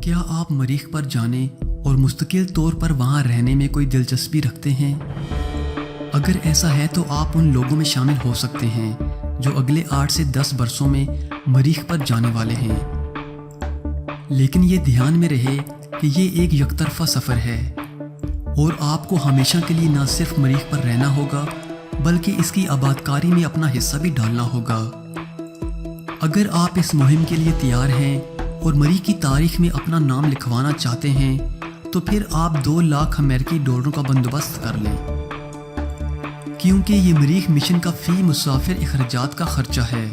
کیا آپ مریخ پر جانے اور مستقل طور پر وہاں رہنے میں کوئی دلچسپی رکھتے ہیں؟ اگر ایسا ہے تو آپ ان لوگوں میں شامل ہو سکتے ہیں جو اگلے 8 سے 10 برسوں میں مریخ پر جانے والے ہیں۔ لیکن یہ دھیان میں رہے کہ یہ ایک یک طرفہ سفر ہے اور آپ کو ہمیشہ کے لیے نہ صرف مریخ پر رہنا ہوگا بلکہ اس کی آبادکاری میں اپنا حصہ بھی ڈالنا ہوگا۔ اگر آپ اس مہم کے لیے تیار ہیں اور مریخ کی تاریخ میں اپنا نام لکھوانا چاہتے ہیں تو پھر آپ 2 لاکھ امریکی ڈالروں کا بندوبست کر لیں، کیونکہ یہ مریخ مشن کا فی مسافر اخراجات کا خرچہ ہے۔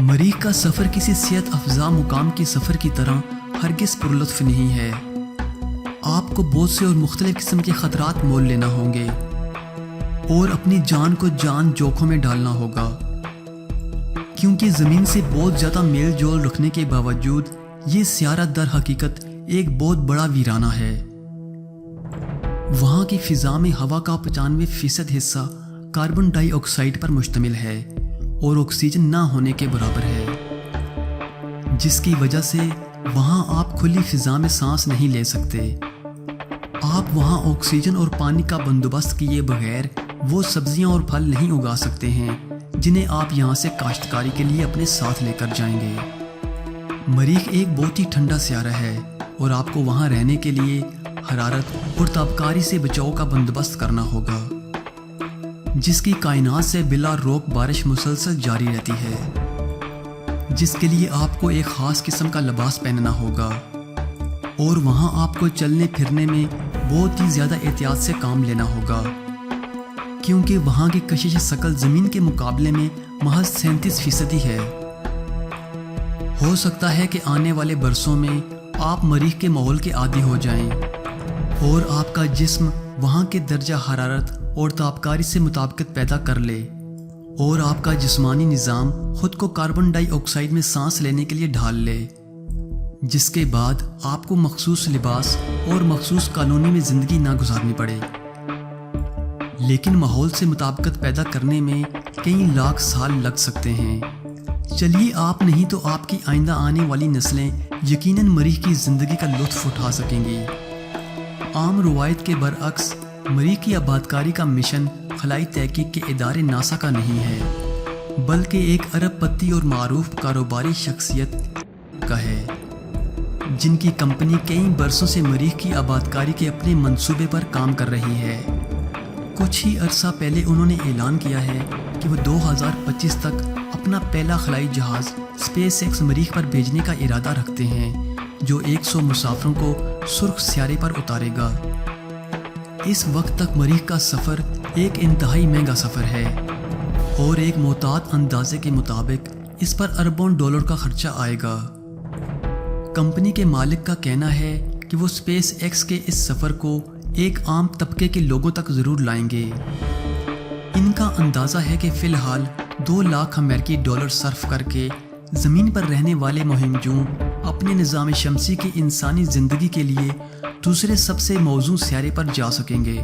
مریخ کا سفر کسی صحت افزا مقام کی سفر کی طرح ہرگز پرلطف نہیں ہے۔ آپ کو بہت سے اور مختلف قسم کے خطرات مول لینا ہوں گے اور اپنی جان کو جان جوکھوں میں ڈالنا ہوگا، کیونکہ زمین سے بہت زیادہ میل جول رکھنے کے باوجود یہ سیارہ در حقیقت ایک بہت بڑا ویرانہ ہے۔ وہاں کی فضا میں ہوا کا 95% حصہ کاربن ڈائی آکسائڈ پر مشتمل ہے اور آکسیجن نہ ہونے کے برابر ہے، جس کی وجہ سے وہاں آپ کھلی فضا میں سانس نہیں لے سکتے۔ آپ وہاں آکسیجن اور پانی کا بندوبست کیے بغیر وہ سبزیاں اور پھل نہیں اگا سکتے ہیں جنہیں آپ یہاں سے کاشتکاری کے لیے اپنے ساتھ لے کر جائیں گے۔ مریخ ایک بہت ہی ٹھنڈا سیارہ ہے اور آپ کو وہاں رہنے کے لیے حرارت اور تابکاری سے بچاؤ کا بندوبست کرنا ہوگا، جس کی کائنات سے بلا روک بارش مسلسل جاری رہتی ہے، جس کے لیے آپ کو ایک خاص قسم کا لباس پہننا ہوگا اور وہاں آپ کو چلنے پھرنے میں بہت ہی زیادہ احتیاط سے کام لینا ہوگا، کیونکہ وہاں کی کشش ثقل زمین کے مقابلے میں محض 37% ہے۔ ہو سکتا ہے کہ آنے والے برسوں میں آپ مریخ کے ماحول کے عادی ہو جائیں اور آپ کا جسم وہاں کے درجہ حرارت اور تابکاری سے مطابقت پیدا کر لے اور آپ کا جسمانی نظام خود کو کاربن ڈائی آکسائڈ میں سانس لینے کے لیے ڈھال لے، جس کے بعد آپ کو مخصوص لباس اور مخصوص کالونی میں زندگی نہ گزارنی پڑے۔ لیکن ماحول سے مطابقت پیدا کرنے میں کئی لاکھ سال لگ سکتے ہیں۔ چلیے آپ نہیں تو آپ کی آئندہ آنے والی نسلیں یقیناً مریخ کی زندگی کا لطف اٹھا سکیں گی۔ عام روایت کے برعکس مریخ کی آبادکاری کا مشن خلائی تحقیق کے ادارے ناسا کا نہیں ہے، بلکہ ایک ارب پتی اور معروف کاروباری شخصیت کا ہے، جن کی کمپنی کئی برسوں سے مریخ کی آبادکاری کے اپنے منصوبے پر کام کر رہی ہے۔ کچھ ہی عرصہ پہلے انہوں نے اعلان کیا ہے کہ وہ 2025 تک اپنا پہلا خلائی جہاز اسپیس ایکس مریخ پر بھیجنے کا ارادہ رکھتے ہیں، جو 100 مسافروں کو سرخ سیارے پر اتارے گا۔ اس وقت تک مریخ کا سفر ایک انتہائی مہنگا سفر ہے اور ایک محتاط اندازے کے مطابق اس پر اربوں ڈالر کا خرچہ آئے گا۔ کمپنی کے مالک کا کہنا ہے کہ وہ اسپیس ایکس کے اس سفر کو ایک عام طبقے کے لوگوں تک ضرور لائیں گے۔ ان کا اندازہ ہے کہ فی الحال 2 لاکھ امریکی ڈالر صرف کر کے زمین پر رہنے والے مہم جوں اپنے نظام شمسی کی انسانی زندگی کے لیے دوسرے سب سے موزوں سیارے پر جا سکیں گے۔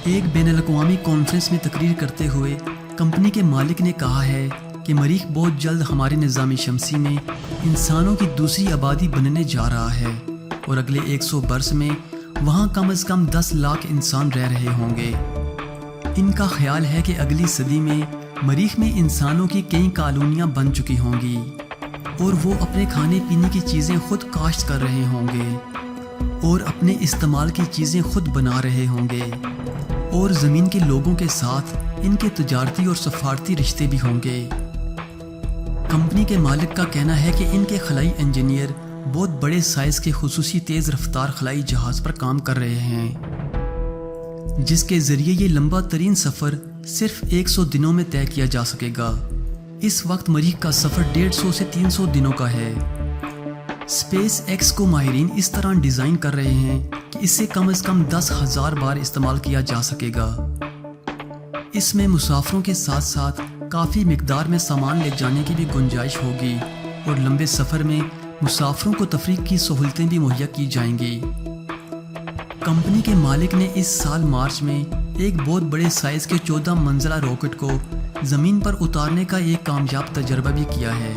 ایک بین الاقوامی کانفرنس میں تقریر کرتے ہوئے کمپنی کے مالک نے کہا ہے کہ مریخ بہت جلد ہمارے نظام شمسی میں انسانوں کی دوسری آبادی بننے جا رہا ہے اور اگلے 100 برس میں وہاں کم از کم 10 لاکھ انسان رہ رہے ہوں گے۔ ان کا خیال ہے کہ اگلی صدی میں مریخ میں انسانوں کی کئی کالونیاں بن چکی ہوں گی اور وہ اپنے کھانے پینے کی چیزیں خود کاشت کر رہے ہوں گے اور اپنے استعمال کی چیزیں خود بنا رہے ہوں گے، اور زمین کے لوگوں کے ساتھ ان کے تجارتی اور سفارتی رشتے بھی ہوں گے۔ کمپنی کے مالک کا کہنا ہے کہ ان کے خلائی انجینئر بہت بڑے سائز کے خصوصی تیز رفتار خلائی جہاز پر کام کر رہے ہیں، جس کے ذریعے یہ لمبا ترین سفر صرف 100 دنوں میں طے کیا جا سکے گا۔ اس وقت مریخ کا سفر 150 سے 300 دنوں کا ہے۔ اسپیس ایکس کو ماہرین اس طرح ڈیزائن کر رہے ہیں کہ اسے کم از کم 10,000 بار استعمال کیا جا سکے گا۔ اس میں مسافروں کے ساتھ ساتھ کافی مقدار میں سامان لے جانے کی بھی گنجائش ہوگی اور لمبے سفر میں مسافروں کو تفریح کی سہولتیں بھی مہیا کی جائیں گی۔ کمپنی کے مالک نے اس سال مارچ میں ایک بہت بڑے سائز کے 14 منزلہ راکٹ کو زمین پر اتارنے کا ایک کامیاب تجربہ بھی کیا ہے۔